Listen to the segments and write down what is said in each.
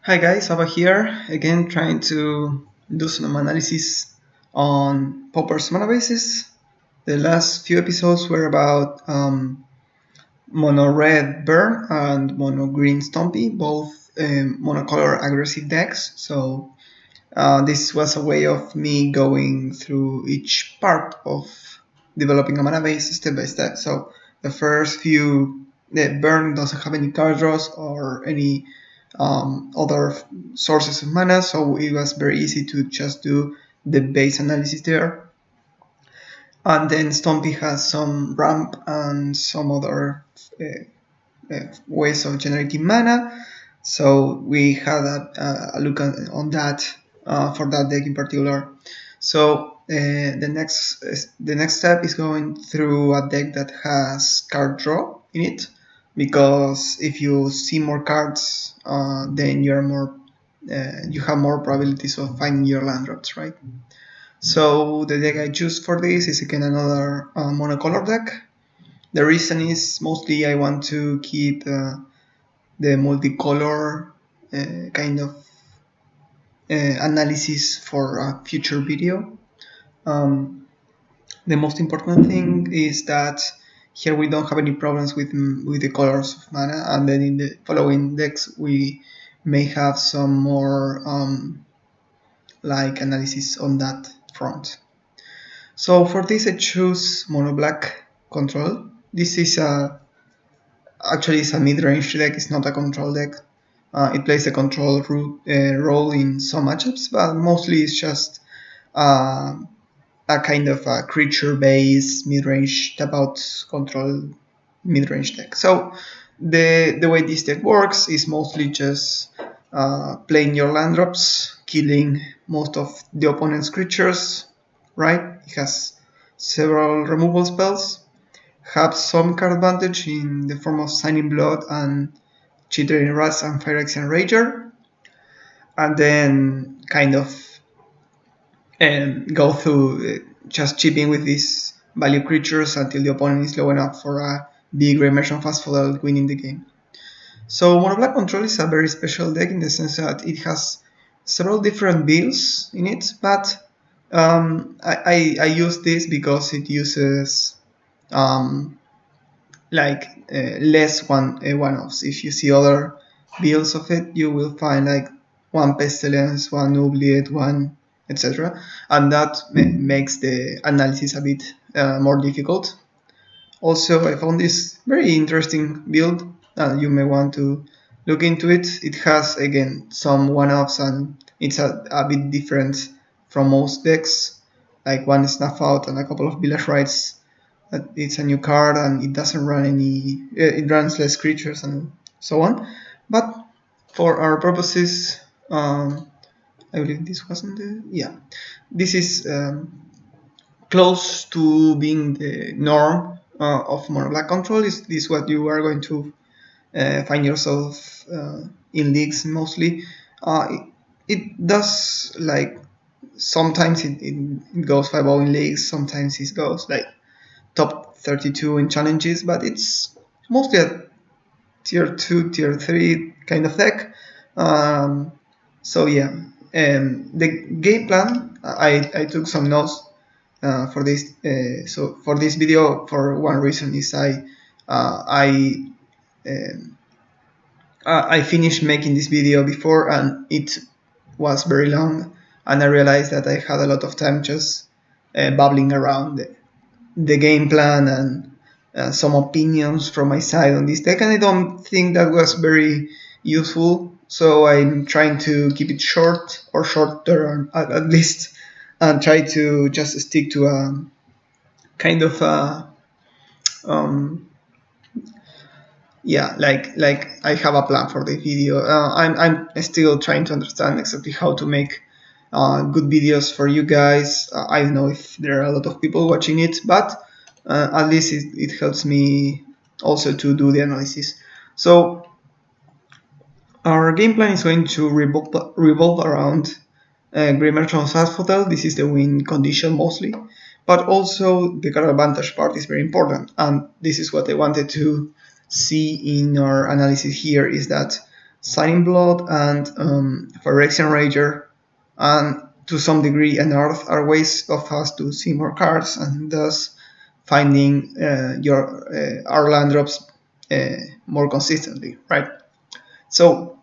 Hi guys, Ava here, again trying to do some analysis on Pauper's Manabases. The last few episodes were about mono red burn and mono green stompy, both monocolor aggressive decks. So this was a way of me going through each part of developing a mana base step by step. So the first few, the burn doesn't have any card draws or any other sources of mana, so it was very easy to just do the base analysis there. And then Stompy has some ramp and some other ways of generating mana. So we had a look on that for that deck in particular. So the next step is going through a deck that has card draw in it, because if you see more cards, then you have more probabilities of finding your land drops, right? So the deck I choose for this is again another monocolor deck. The reason is mostly I want to keep the multicolor kind of analysis for a future video. The most important thing is that here we don't have any problems with the colors of mana, and then in the following decks we may have some more like analysis on that front. So for this I choose mono black control. This is actually it's a mid-range deck, it's not a control deck. It plays a control role in some matchups, but mostly it's just a kind of a creature-based mid-range tap-out control mid-range deck. So the way this deck works is mostly just playing your land drops, killing most of the opponent's creatures, right? It has several removal spells, have some card advantage in the form of Signing Blood and Chittering Rats and Phyrexian Rager, and then kind of go through just chipping with these value creatures until the opponent is low enough for a big Reimmersion Fast Fodder winning the game. So Mono Black Control is a very special deck in the sense that it has several different builds in it, but I use this because it uses less one-offs. If you see other builds of it, you will find like one Pestilence, one Oubliette, one etc. And that makes the analysis a bit more difficult. Also, I found this very interesting build, and you may want to look into it. It has, again, some one-offs, and it's a bit different from most decks, like one Snuff Out and a couple of Village Rites. It's a new card, and it doesn't run any... it runs less creatures and so on. But for our purposes, I believe this wasn't the... yeah. This is close to being the norm of mono black control. Is this what you are going to find yourself in leagues mostly? It does, like, sometimes it goes 5-0 in leagues, sometimes it goes like top 32 in challenges, but it's mostly a tier 2, tier 3 kind of deck. So yeah, the game plan, I took some notes for this. So for this video, for one reason is I finished making this video before and it was very long, and I realized that I had a lot of time just babbling around the game plan and some opinions from my side on this deck, and I don't think that was very useful. So I'm trying to keep it short, or shorter at least, and try to just stick to a kind of yeah, like I have a plan for the video. I'm still trying to understand exactly how to make good videos for you guys. I don't know if there are a lot of people watching it, but at least it helps me also to do the analysis. So our game plan is going to revolve around Greymerchant's Asphodel. This is the win condition mostly, but also the card advantage part is very important, and this is what I wanted to see in our analysis here, is that Signing Blood, and Phyrexian Rager, and to some degree an Earth are ways of us to see more cards and thus finding our land drops more consistently, right? So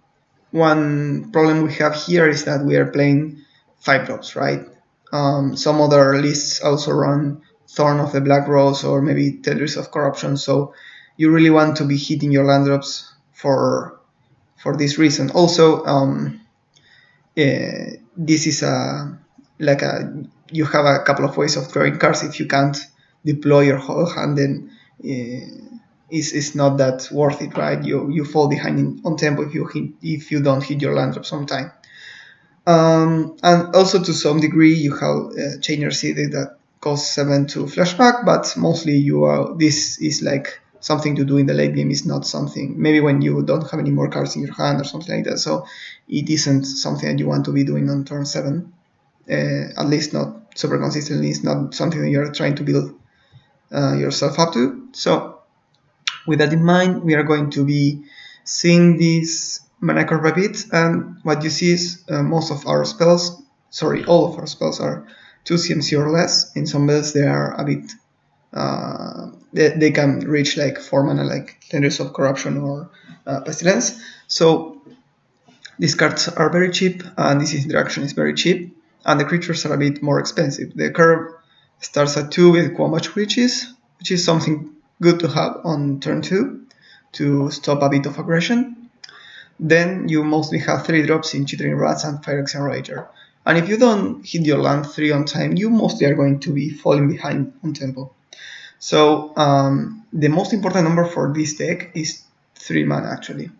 one problem we have here is that we are playing 5 drops, right? Some other lists also run Thorn of the Black Rose or maybe Tetris of Corruption, so you really want to be hitting your land drops for this reason. Also, this is you have a couple of ways of drawing cards. If you can't deploy your whole hand, then it's not that worth it, right? You fall behind on tempo if you don't hit your land drops on time. And also to some degree you have Chainer City that costs 7 to flashback, but mostly this is like something to do in the late game. Is not something, maybe when you don't have any more cards in your hand or something like that, so it isn't something that you want to be doing on turn 7, at least not super consistently. It's not something that you're trying to build yourself up to. So with that in mind, we are going to be seeing this mana curve a bit, and what you see is all of our spells are 2 CMC or less. In some builds they are a bit, they can reach like 4 mana, like Tenders of Corruption or Pestilence. So these cards are very cheap, and this interaction is very cheap, and the creatures are a bit more expensive. The curve starts at 2 with Quamash Witches, which is something good to have on turn 2 to stop a bit of aggression. Then you mostly have 3 drops in Chittering Rats and Phyrexian Rager. And if you don't hit your land 3 on time, you mostly are going to be falling behind on tempo. So the most important number for this deck is 3 mana actually.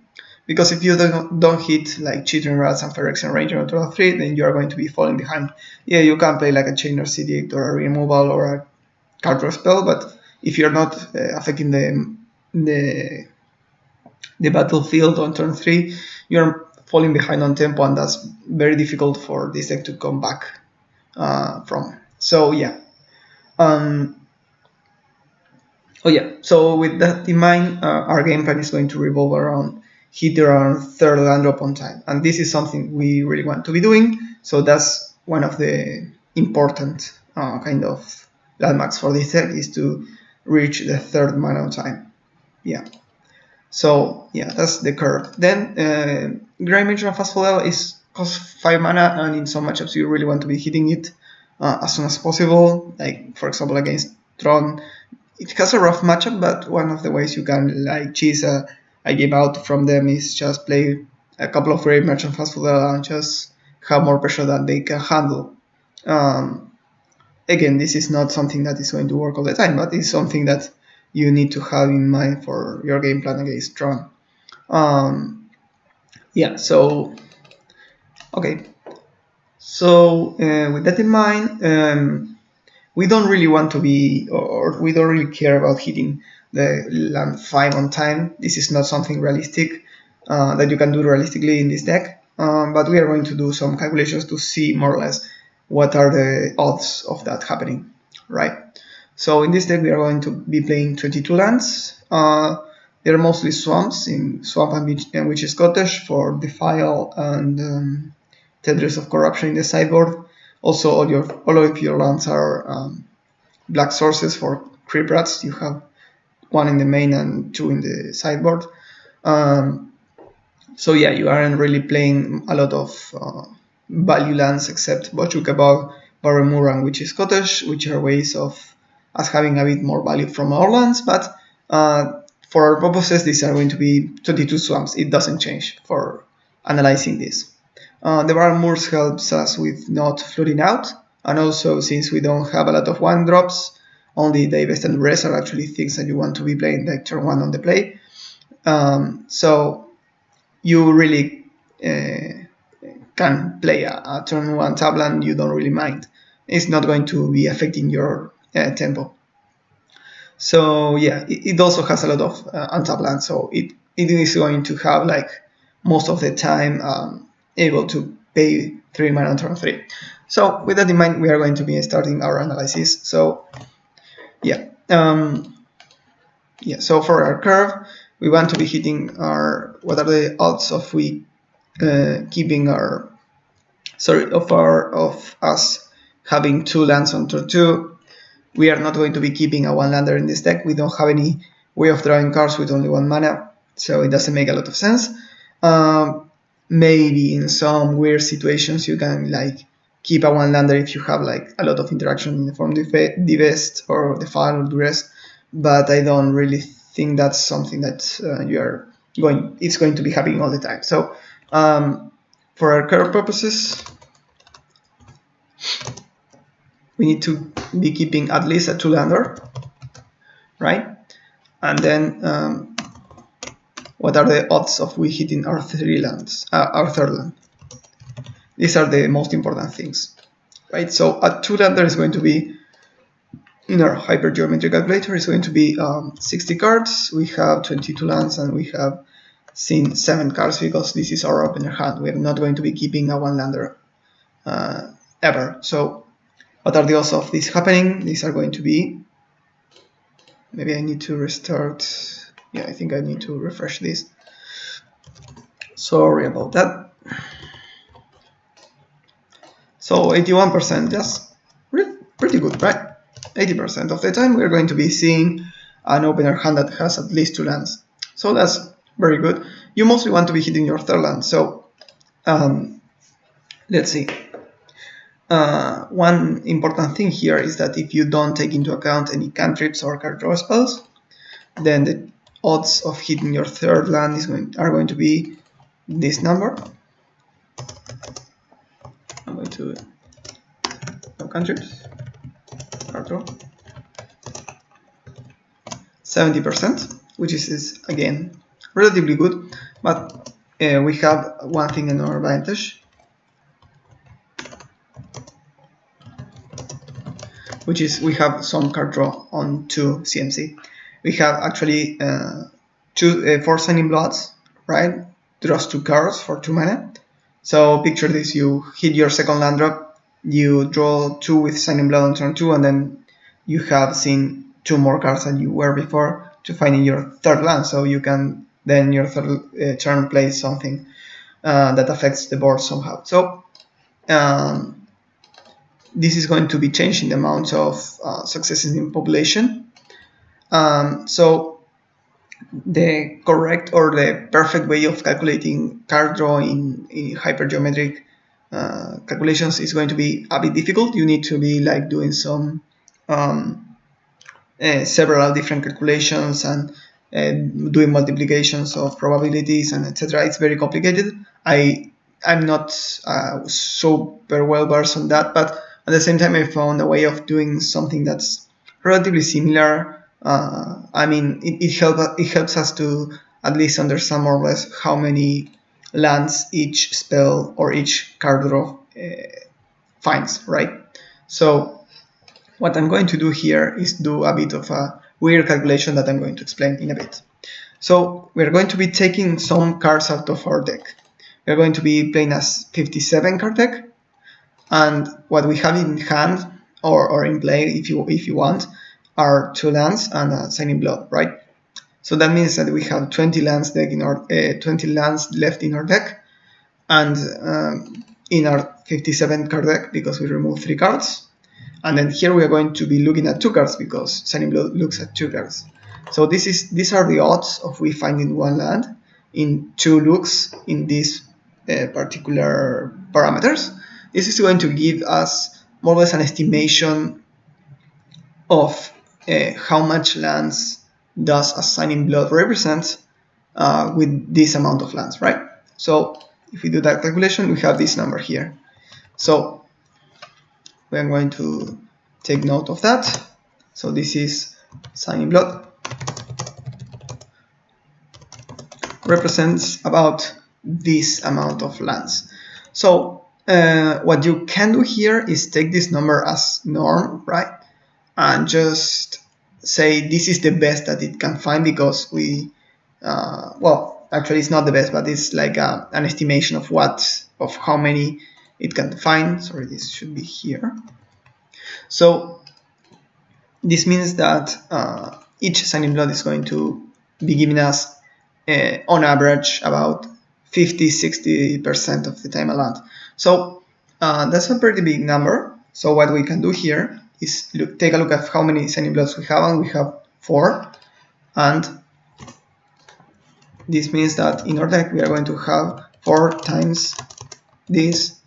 Because if you don't hit like Chittering Rats and Phyrexian Ranger on turn 3, then you are going to be falling behind. Yeah, you can play like a Chainer City or a Removal or a card draw spell, but if you're not affecting the battlefield on turn 3, you're falling behind on tempo, and that's very difficult for this deck to come back from. So yeah. So with that in mind, our game plan is going to revolve around hit around 3rd land drop on time, and this is something we really want to be doing. So that's one of the important kind of landmarks for this deck, is to reach the 3rd mana on time. Yeah. So yeah, that's the curve. Then Grand Dimensional Fast Fall costs 5 mana, and in some matchups you really want to be hitting it as soon as possible. Like for example against Tron, it has a rough matchup, but one of the ways you can like cheese a game out from them is just play a couple of Grand Merchant Fast Fall and just have more pressure than they can handle. Again, this is not something that is going to work all the time, but it's something that you need to have in mind for your game plan against Tron. So okay. So with that in mind, we don't really want to be, or we don't really care about hitting the land 5 on time. This is not something realistic that you can do realistically in this deck, but we are going to do some calculations to see more or less what are the odds of that happening, right? So in this deck we are going to be playing 22 lands. They're mostly swamps, in Swamp and Witch's Cottage for Defile and Tendrils of Corruption in the sideboard. Also all of your lands are black sources for Creep Rats. You have 1 in the main and 2 in the sideboard. So yeah, you aren't really playing a lot of value lands except Bochuka Bog, Barremur and Witch's Cottage, which are ways of us having a bit more value from our lands, but for our purposes these are going to be 22 swamps. It doesn't change for analyzing this. The Barremur helps us with not flooding out, and also since we don't have a lot of 1-drops, only Divest and Rest are actually things that you want to be playing like turn 1 on the play. So you really can play a turn 1 tabland, you don't really mind. It's not going to be affecting your tempo. So yeah, it also has a lot of untapped land, so it is going to have like most of the time able to pay 3 mana on turn 3. So with that in mind, we are going to be starting our analysis. So yeah, so for our curve, we want to be hitting our, what are the odds of we keeping our, of us having 2 lands on turn 2. We are not going to be keeping a 1-lander in this deck. We don't have any way of drawing cards with only 1 mana, so it doesn't make a lot of sense. Maybe in some weird situations you can like keep a 1-lander if you have like a lot of interaction in the form Divest or Defile or Duress, but I don't really think that's something that it's going to be happening all the time. So for our curve purposes, we need to be keeping at least a 2-lander, right? And then what are the odds of we hitting our 3 lands, our 3rd land? These are the most important things, right? So a 2-lander is going to be, in our hypergeometry calculator, is going to be 60 cards. We have 22 lands and we have seen 7 cards because this is our opener hand. We are not going to be keeping a 1-lander ever. So what are the odds of this happening? These are going to be, maybe I need to restart. Yeah, I think I need to refresh this. Sorry about that. So 81%, just pretty good, right? 80% of the time we're going to be seeing an opener hand that has at least 2 lands. So that's very good. You mostly want to be hitting your 3rd land. So let's see. One important thing here is that if you don't take into account any cantrips or card draw spells, then the odds of hitting your 3rd land are going to be this number. I'm going to no cantrips, card draw, 70%, which is again relatively good, but we have one thing in our advantage, which is we have some card draw on 2 CMC. We have actually 4 Signing Bloods, right? Draws 2 cards for 2 mana. So picture this: you hit your 2nd land drop, you draw 2 with Signing Blood on turn 2, and then you have seen 2 more cards than you were before to find in your 3rd land. So you can then your 3rd turn play something that affects the board somehow. So this is going to be changing the amount of successes in population. So the correct or the perfect way of calculating card draw in hypergeometric calculations is going to be a bit difficult. You need to be like doing some several different calculations and doing multiplications of probabilities and etc. It's very complicated. I'm not super well versed on that, but at the same time I found a way of doing something that's relatively similar. I mean, it helps us to at least understand more or less how many lands each spell or each card draw finds, right? So what I'm going to do here is do a bit of a weird calculation that I'm going to explain in a bit. So we're going to be taking some cards out of our deck. We're going to be playing a 57 card deck, and what we have in hand or in play, if you want, are 2 lands and a Signing Blood, right? So that means that we have 20 lands left in our deck, and in our 57 card deck, because we removed 3 cards, and then here we are going to be looking at 2 cards because Signing Blood looks at 2 cards. So these are the odds of we finding 1 land in 2 looks in these particular parameters. This is going to give us more or less an estimation of how much lands does a Signing Blood represent with this amount of lands, right? So if we do that calculation, we have this number here. So we're going to take note of that. So this is Signing Blood represents about this amount of lands. So what you can do here is take this number as norm, right? And just say this is the best that it can find, because we well, actually it's not the best, but it's like an estimation of how many it can find. Sorry, this should be here. So this means that each Signing Blood is going to be giving us on average about 50-60% of the time a land. So that's a pretty big number. So what we can do here is take a look at how many signing blocks we have, and we have 4. And this means that in our deck we are going to have 4 times this,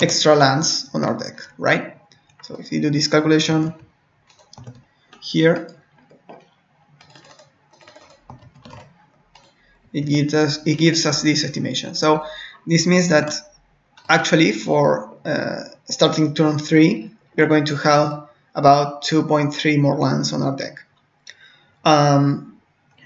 extra lands on our deck, right? So if you do this calculation here, it gives us this estimation. So this means that actually for starting turn 3, we're going to have about 2.3 more lands on our deck.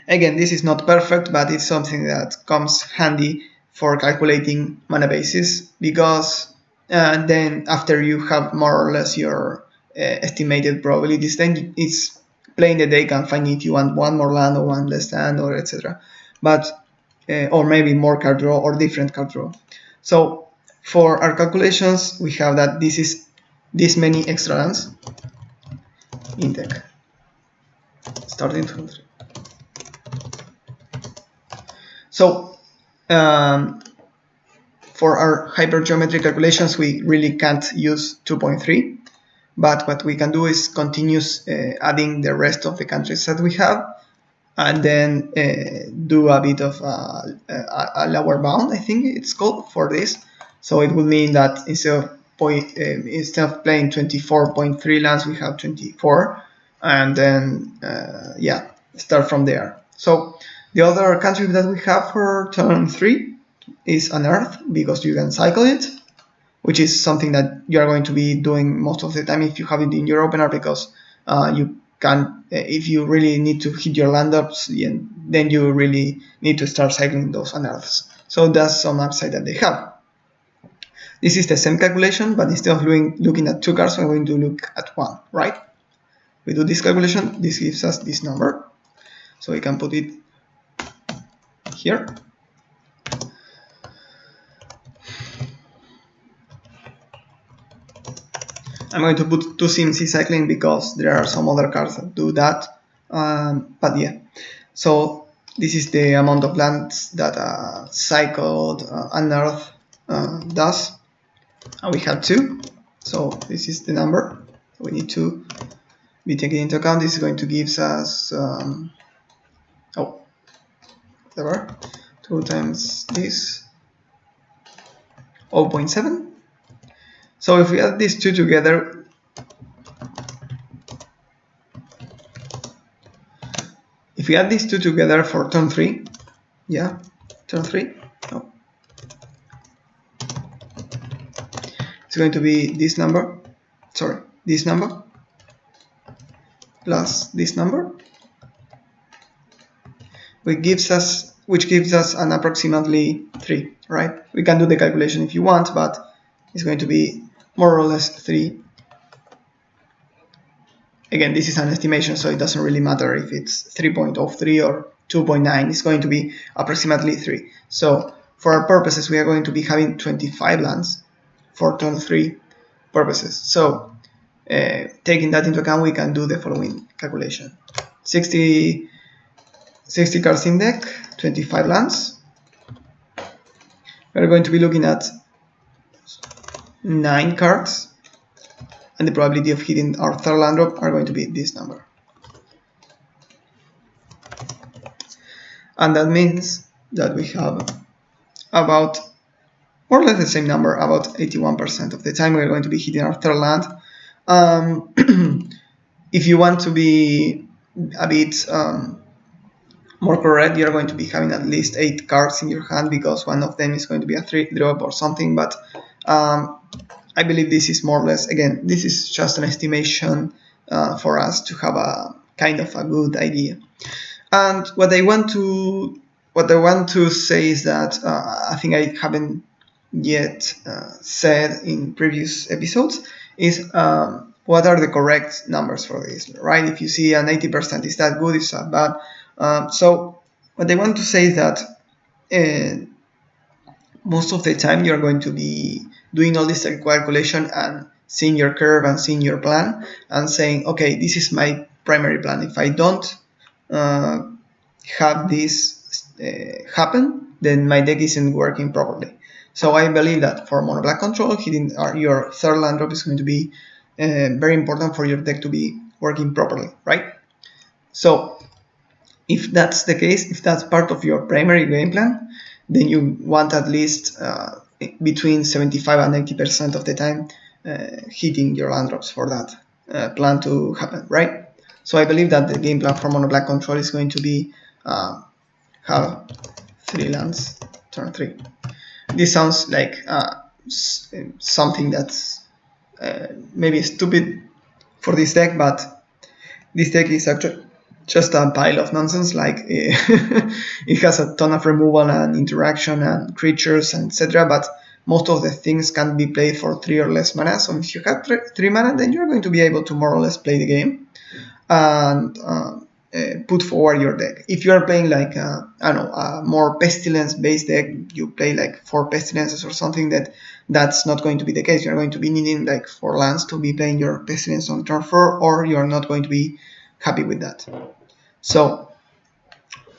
Again, this is not perfect, but it's something that comes handy for calculating mana bases, because then after you have more or less your estimated probabilities, then it's playing the deck and finding if you want one more land or one less land, or etc. But or maybe more card draw or different card draw. So for our calculations, we have that this is this many extra lands in deck starting from 3. So for our hypergeometry calculations, we really can't use 2.3, but what we can do is continue adding the rest of the countries that we have, and then do a bit of a lower bound, I think it's called, for this. So it would mean that instead of playing 24.3 lands, we have 24, and then yeah, start from there. So the other country that we have for turn 3 is Unearth, because you can cycle it, which is something that you are going to be doing most of the time if you have it in your opener, because you can, if you really need to hit your land ups, then you really need to start cycling those Unearths. So that's some upside that they have. This is the same calculation, but instead of looking at 2 cards, we're going to look at 1, right? We do this calculation, this gives us this number. So we can put it here. I'm going to put 2 CMC cycling because there are some other cards that do that. But yeah, so this is the amount of lands that cycled Unearth does. And we have 2. So this is the number we need to be taken into account. This is going to give us, whatever, 2 times this, 0.7. So if we add these 2 together, for turn 3, yeah, turn 3, it's going to be this number, this number, plus this number, which gives us an approximately 3, right? We can do the calculation if you want, but it's going to be more or less 3. Again, this is an estimation, so it doesn't really matter if it's 3.03 or 2.9. It's going to be approximately 3. So for our purposes, we are going to be having 25 lands for turn 3 purposes. So taking that into account, we can do the following calculation. 60 cards in deck, 25 lands. We're going to be looking at 9 cards, and the probability of hitting our third land drop are going to be this number. And that means that we have about more or less the same number, about 81% of the time we're going to be hitting our third land. If you want to be a bit more correct, you're going to be having at least 8 cards in your hand, because one of them is going to be a 3 drop or something, but I believe this is more or less, again, this is just an estimation for us to have a kind of a good idea. And what I want to say is that I think I haven't yet said in previous episodes is what are the correct numbers for this, right? If you see an 80%, is that good? Is that bad? So what I want to say is that most of the time you're going to be doing all this calculation and seeing your curve and seeing your plan and saying, okay, this is my primary plan. If I don't have this happen, then my deck isn't working properly. So I believe that for mono black control, hitting your third land drop is going to be very important for your deck to be working properly, right? So if that's the case, if that's part of your primary game plan, then you want at least between 75 and 80% of the time hitting your land drops for that plan to happen, right? So I believe that the game plan for mono black control is going to be have 3 lands, turn 3. This sounds like something that's maybe stupid for this deck, but this deck is actually just a pile of nonsense. Like it has a ton of removal and interaction and creatures and etc. But most of the things can be played for 3 or less mana. So if you have 3 mana, then you're going to be able to more or less play the game and put forward your deck. If you are playing like I don't know, a more pestilence based deck, you play like 4 pestilences or something, that's not going to be the case. You're going to be needing like 4 lands to be playing your pestilence on turn 4, or you're not going to be happy with that. So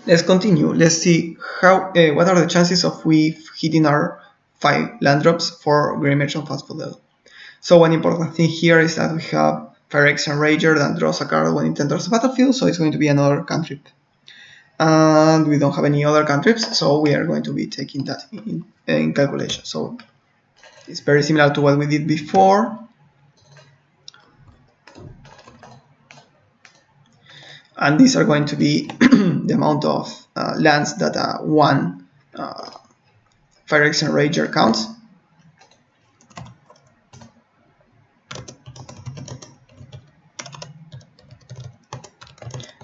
let's continue. Let's see how what are the chances of we hitting our 5 land drops for Grey Merchant Fastfodel. So one important thing here is that we have Phyrexian Rager that draws a card when it enters the battlefield, so it's going to be another cantrip. And we don't have any other cantrips, so we are going to be taking that in calculation. So it's very similar to what we did before. And these are going to be the amount of lands that one Phyrexian Rager counts.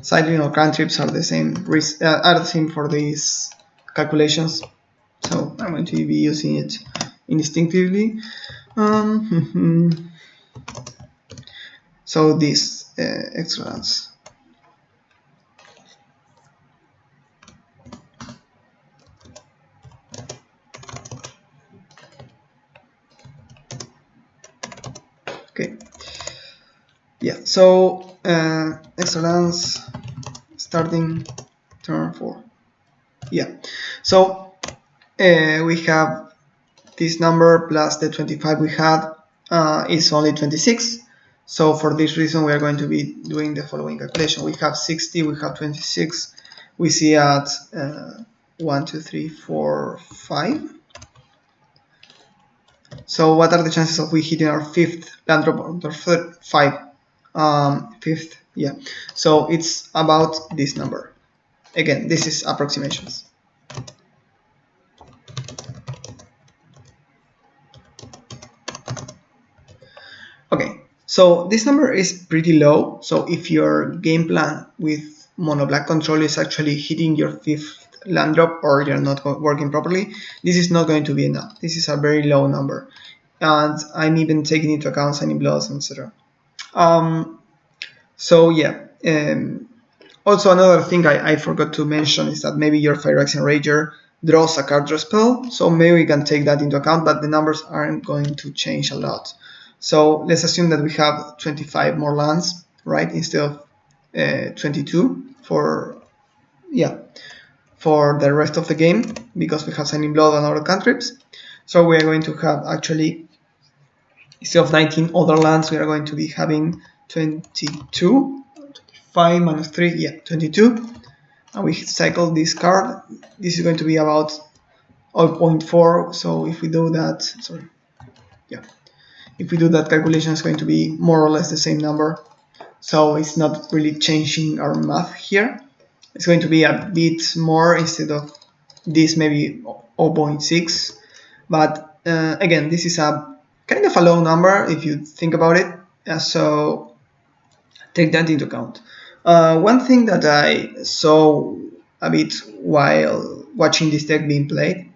Cycling or cantrips are the same for these calculations, so I'm going to be using it instinctively. So these extra lands. Okay. Yeah. So extra lands starting turn 4. Yeah. So we have this number plus the 25 we had is only 26. So for this reason, we are going to be doing the following calculation. We have 60, we have 26. We see at 1, 2, 3, 4, 5. So what are the chances of we hitting our 5th land drop on our 5? 5th, yeah. So it's about this number. Again, this is approximations. Okay, so this number is pretty low. So if your game plan with mono black control is actually hitting your 5th land drop, or you're not working properly, this is not going to be enough. This is a very low number, and I'm even taking into account signing bloods, etc. So yeah. Also, another thing I forgot to mention is that maybe your Phyrexian Rager draws a card draw spell, so maybe we can take that into account, but the numbers aren't going to change a lot. So let's assume that we have 25 more lands, right, instead of 22 for the rest of the game, because we have Signing Blood and other cantrips. So we are going to have actually, instead of 19 other lands, we are going to be having 22. 5 minus 3, yeah, 22. And we cycle this card. This is going to be about 0.4. So if we do that, if we do that calculation, it's going to be more or less the same number. So it's not really changing our math here. It's going to be a bit more instead of this, maybe 0.6. But again, this is a kind of a low number if you think about it. So take that into account. One thing that I saw a bit while watching this deck being played,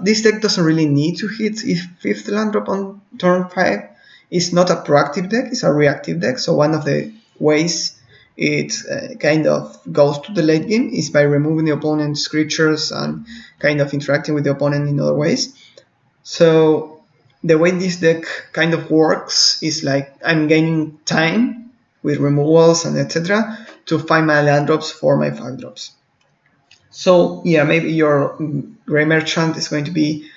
this deck doesn't really need to hit its 5th land drop on turn 5. It's not a proactive deck, it's a reactive deck. So one of the ways it kind of goes to the late game is by removing the opponent's creatures and kind of interacting with the opponent in other ways. So the way this deck kind of works is like I'm gaining time with removals and etc. to find my land drops for my 5 drops. So yeah, maybe your gray merchant is going to be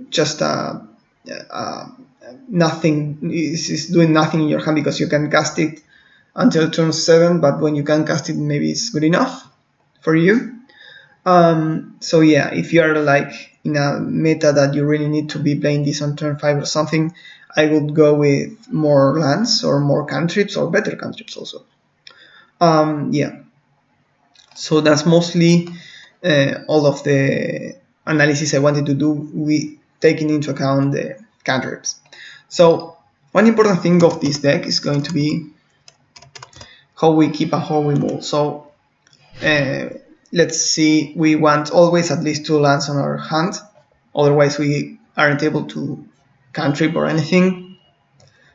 just nothing, is doing nothing in your hand because you can cast it until turn 7, but when you can cast it, maybe it's good enough for you. So yeah, if you are like in a meta that you really need to be playing this on turn 5 or something, I would go with more lands or more cantrips or better cantrips also. Yeah, so that's mostly all of the analysis I wanted to do with taking into account the cantrips. So one important thing of this deck is going to be how we keep and how we move. So let's see, we want always at least 2 lands on our hand, otherwise we aren't able to cantrip or anything.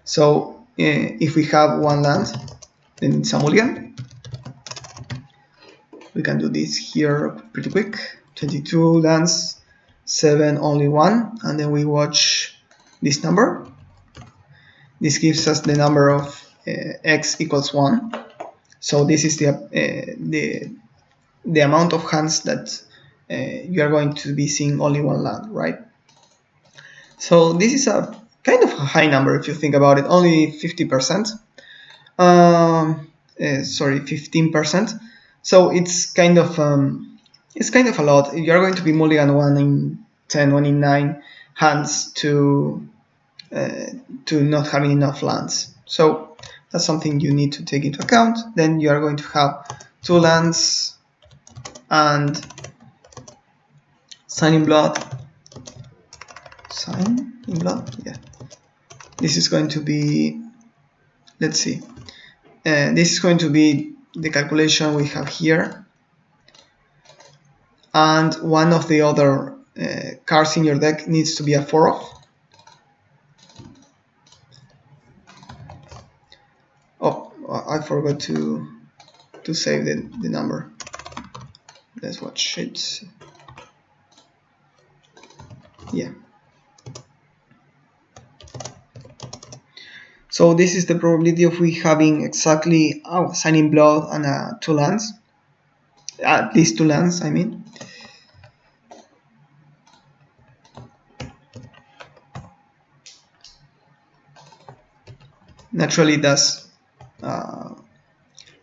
So if we have 1 land, then it's a mulligan. We can do this here pretty quick. 22 lands, 7 only 1, and then we watch this number. This gives us the number of x equals 1. So this is the amount of hands that you are going to be seeing only 1 land, right? So this is a kind of a high number if you think about it, only 50%. Sorry, 15%. So it's kind of a lot. You're going to be mulligan 1 in 10, 1 in 9 hands to not having enough lands. So that's something you need to take into account. Then you are going to have 2 lands and Sign in Blood. Sign in Blood, yeah. This is going to be, let's see. This is going to be the calculation we have here. And one of the other cards in your deck needs to be a 4-off. Oh, I forgot to save the number. Let's watch it. Yeah. So this is the probability of we having exactly Sign in Blood and 2 lands. At least 2 lands, I mean. Naturally, that's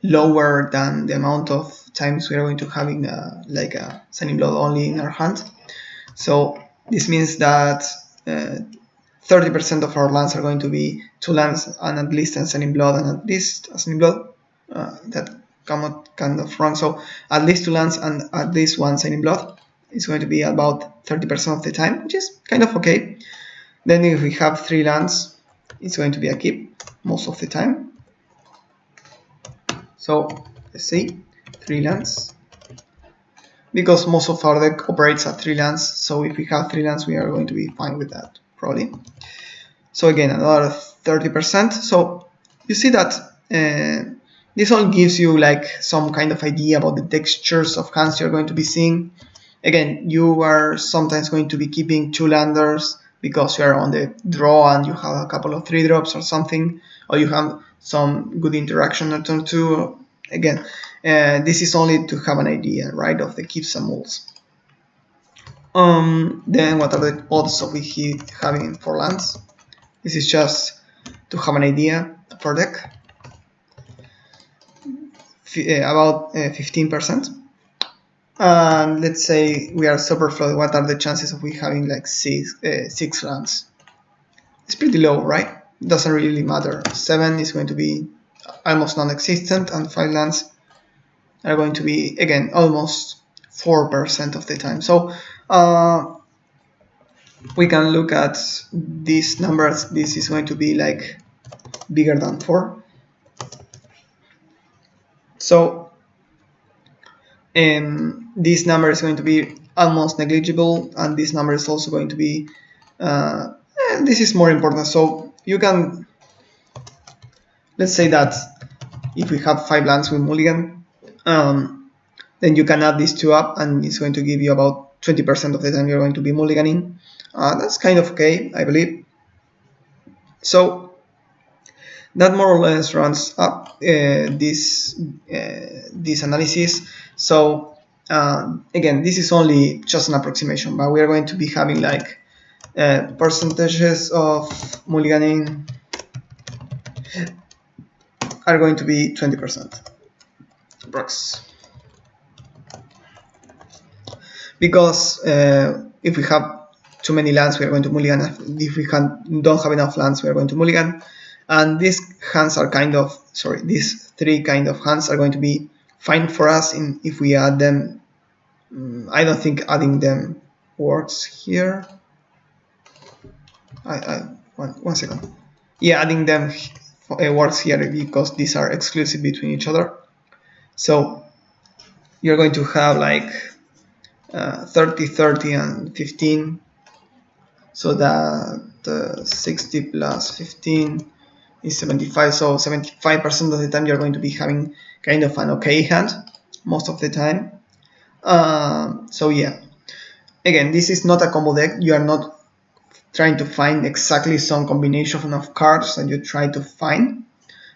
lower than the amount of times we are going to having like a Sign in Blood only in our hand. So this means that 30% of our lands are going to be 2 lands and at least a Sign in Blood and at least a Sign in Blood. That kind of wrong. So at least 2 lands and at least 1 Sign in Blood is going to be about 30% of the time, which is kind of okay. Then if we have 3 lands, it's going to be a keep most of the time. So let's see, 3 lands. Because most of our deck operates at 3 lands, so if we have 3 lands, we are going to be fine with that, probably. So again, another 30%. So you see that this all gives you like some kind of idea about the textures of hands you're going to be seeing. Again, you are sometimes going to be keeping 2 landers because you are on the draw and you have a couple of 3 drops or something, or you have some good interaction on turn 2. Again, this is only to have an idea, right, of the keeps and moves. Then what are the odds of we having 4 lands? This is just to have an idea of our deck. About 15%. And let's say we are super flooded. What are the chances of we having like 6 lands? It's pretty low, right? It doesn't really matter. 7 is going to be almost non-existent, and 5 lands are going to be, again, almost 4% of the time. So we can look at these numbers. This is going to be like bigger than 4. So this number is going to be almost negligible, and this number is also going to be this is more important. So you can, let's say that if we have 5 lands with mulligan, then you can add these 2 up and it's going to give you about 20% of the time you're going to be mulliganing. That's kind of okay, I believe. So That more or less runs up this analysis. So again, this is only just an approximation, but we are going to be having like percentages of mulliganing are going to be 20% approx. Because if we have too many lands, we are going to mulligan. If we don't have enough lands, we are going to mulligan. And these hands are these three kind of hands are going to be fine for us if we add them. I don't think adding them works here. One second. Yeah, adding them works here because these are exclusive between each other. So you're going to have like 30, 30, and 15. So that 60 plus 15 is 75. So 75% of the time you're going to be having kind of an okay hand most of the time. So yeah, again, this is not a combo deck. You are not trying to find exactly some combination of cards that you try to find.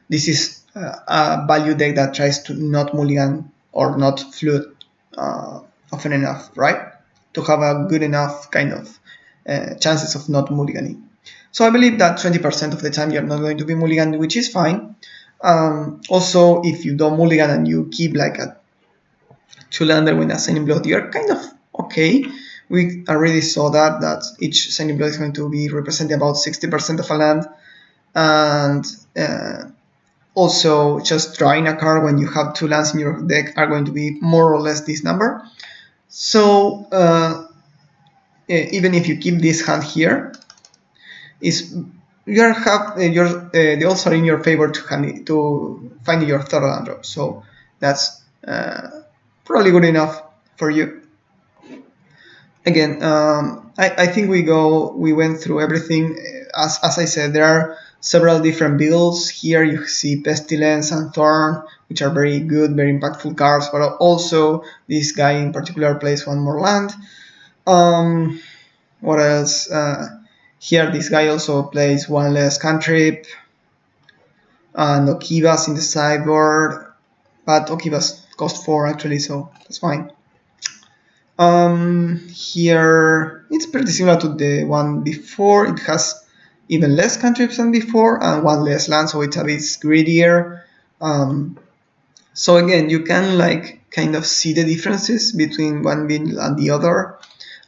This is a value deck that tries to not mulligan or not flood often enough, right? To have a good enough kind of chances of not mulliganing. So I believe that 20% of the time you're not going to be mulligan, which is fine. Also, if you don't mulligan and you keep like a 2-lander with a Signing Blood, you're kind of okay. We already saw that each Signing Blood is going to be representing about 60% of a land, and also just drawing a card when you have 2 lands in your deck are going to be more or less this number. So even if you keep this hand here, the odds are in your favor to find your third land drop. So that's probably good enough for you. Again, I think we went through everything. As I said, there are several different builds. Here you see Pestilence and Thorn, which are very good, very impactful cards, but also this guy in particular plays one more land. What else? Here this guy also plays one less cantrip, and Okivas in the sideboard, but Okivas cost 4 actually, so that's fine. Here it's pretty similar to the one before. It has even less cantrips than before and one less land, so it's a bit greedier. So again, you can like kind of see the differences between one build and the other.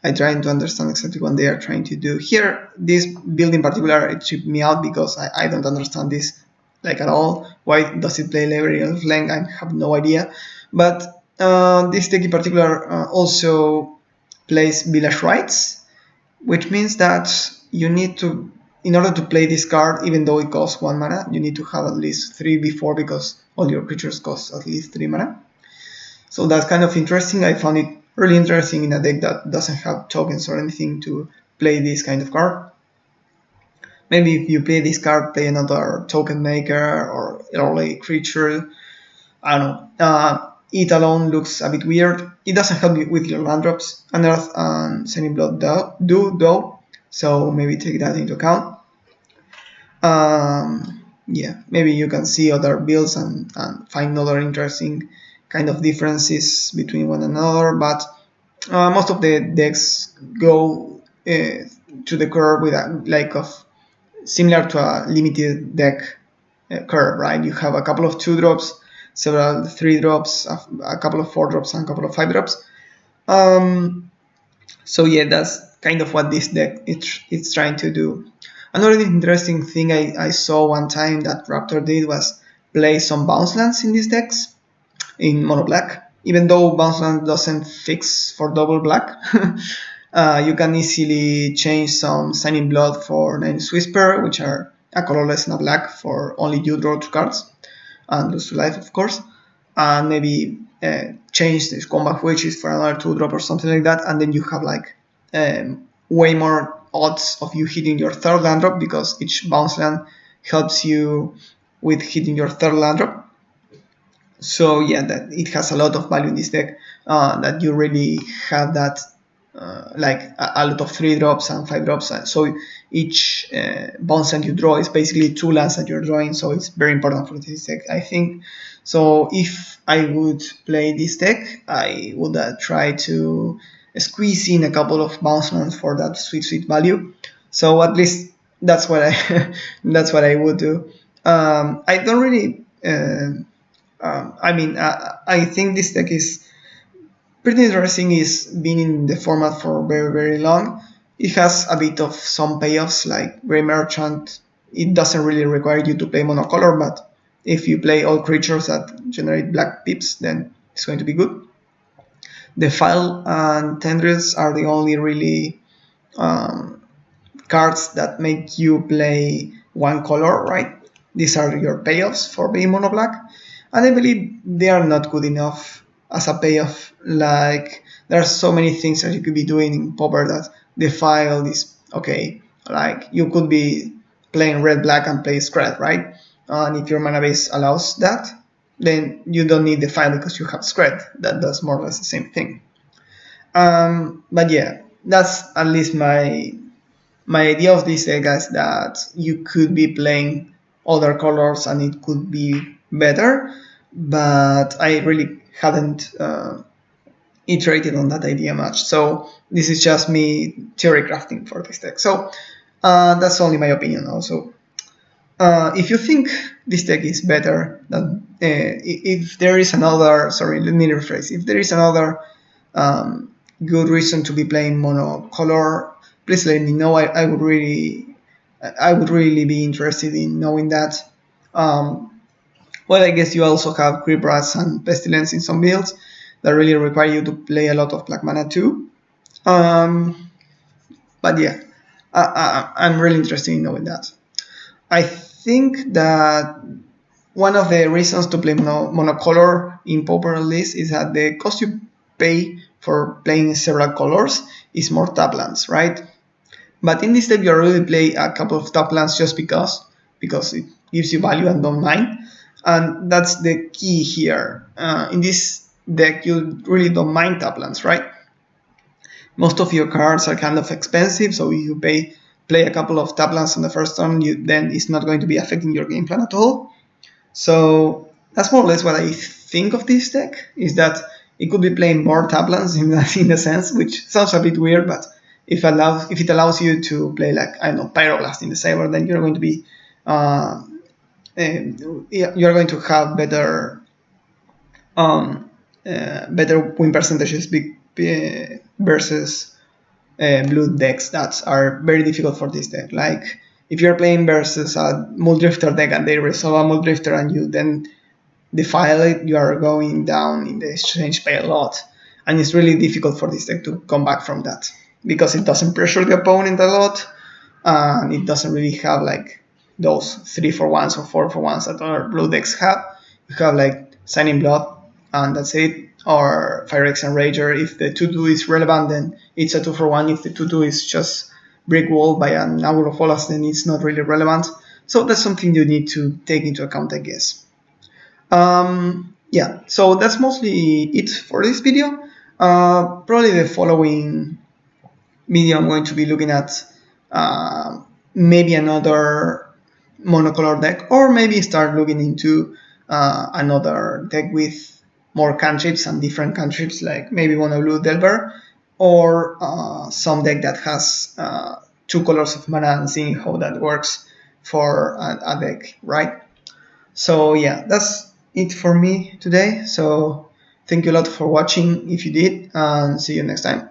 I try to understand exactly what they are trying to do. Here, this build in particular, it tripped me out because I don't understand this like at all. Why does it play Library of Length? I have no idea. But this deck in particular also plays Village Rites, which means that you need to, in order to play this card, even though it costs 1 mana, you need to have at least 3 before because all your creatures cost at least 3 mana. So that's kind of interesting. I found it really interesting in a deck that doesn't have tokens or anything to play this kind of card. Maybe if you play this card, play another token maker or early creature. I don't know. It alone looks a bit weird. It doesn't help you with your land drops. Unearth and Signing Blood do though, so maybe take that into account. Yeah, maybe you can see other builds and find other interesting kind of differences between one another, but most of the decks go to the curve with a like of similar to a limited deck curve, right? You have a couple of 2-drops, several 3-drops, a couple of 4-drops, and a couple of 5-drops. So yeah, that's kind of what this deck it's trying to do. Another interesting thing I saw one time that Raptor did was play some bounce lands in these decks in mono black. Even though bounce land doesn't fix for double black, you can easily change some Signing Blood for Nameless Whisper, which are a colorless and a black for only you draw 2 cards and lose 2 life, of course. And maybe change this Combat Witches for another 2-drop or something like that, and then you have like way more odds of you hitting your 3rd land drop because each bounce land helps you with hitting your 3rd land drop. So yeah, that it has a lot of value in this deck, that you really have that like a lot of 3 drops and 5 drops. So each bounce that you draw is basically 2 lands that you're drawing. So it's very important for this deck, I think. So if I would play this deck, I would try to squeeze in a couple of bounce lands for that sweet value. So at least that's what I that's what I would do. I don't really. I think this deck is pretty interesting. Is being in the format for very long. It has a bit of some payoffs, like Grey Merchant. It doesn't really require you to play monocolor, but if you play all creatures that generate black pips, then it's going to be good. The File and Tendrils are the only really cards that make you play one color, right? These are your payoffs for being mono black, and I believe they are not good enough as a payoff. Like, there are so many things that you could be doing in Pauper that the File is okay. Like, you could be playing red black and play Scred, right? And if your mana base allows that, then you don't need the File because you have Scred that does more or less the same thing. But yeah, that's at least my idea of this deck is that you could be playing other colors and it could be better, but I really hadn't iterated on that idea much. So this is just me theory crafting for this deck. So that's only my opinion also. If you think this deck is better, than if there is another, sorry, let me rephrase. If there is another good reason to be playing monocolor, please let me know. I would really be interested in knowing that. Well, I guess you also have Creep Rats and Pestilence in some builds that really require you to play a lot of black mana too. But yeah, I'm really interested in knowing that. I think that one of the reasons to play monocolor in Pauper list is that the cost you pay for playing several colors is more tap lands, right? But in this deck, you really play a couple of tap lands just because it gives you value and don't mind. And that's the key here. In this deck, you really don't mind tap lands, right? Most of your cards are kind of expensive, so if you play a couple of tap lands on the first turn, then it's not going to be affecting your game plan at all. So that's more or less what I think of this deck, is that it could be playing more tap lands in a sense, which sounds a bit weird, but if it allows you to play, like, I don't know, Pyroblast in the Saber, then you're going to be you're going to have better win percentages versus blue decks that are very difficult for this deck. Like, if you're playing versus a Muldrifter deck and they resolve a Muldrifter and you then defile it, you are going down in the exchange pay a lot. And it's really difficult for this deck to come back from that, because it doesn't pressure the opponent a lot, and it doesn't really have like those 3-for-1s or 4-for-1s that other blue decks have. You have like Signing Blood, and that's it, or Phyrex and Rager. If the 2-2 is relevant, then it's a 2-for-1. If the 2-2 is just Brick Wall by an Hour of Olas, then it's not really relevant. So that's something you need to take into account, I guess. Yeah, so that's mostly it for this video. Probably the following video I'm going to be looking at maybe another monocolor deck, or maybe start looking into another deck with more cantrips and different cantrips, like maybe Mono Blue Delver, or some deck that has 2 colors of mana, and seeing how that works for a deck, right? So yeah, that's it for me today. So thank you a lot for watching if you did, and see you next time.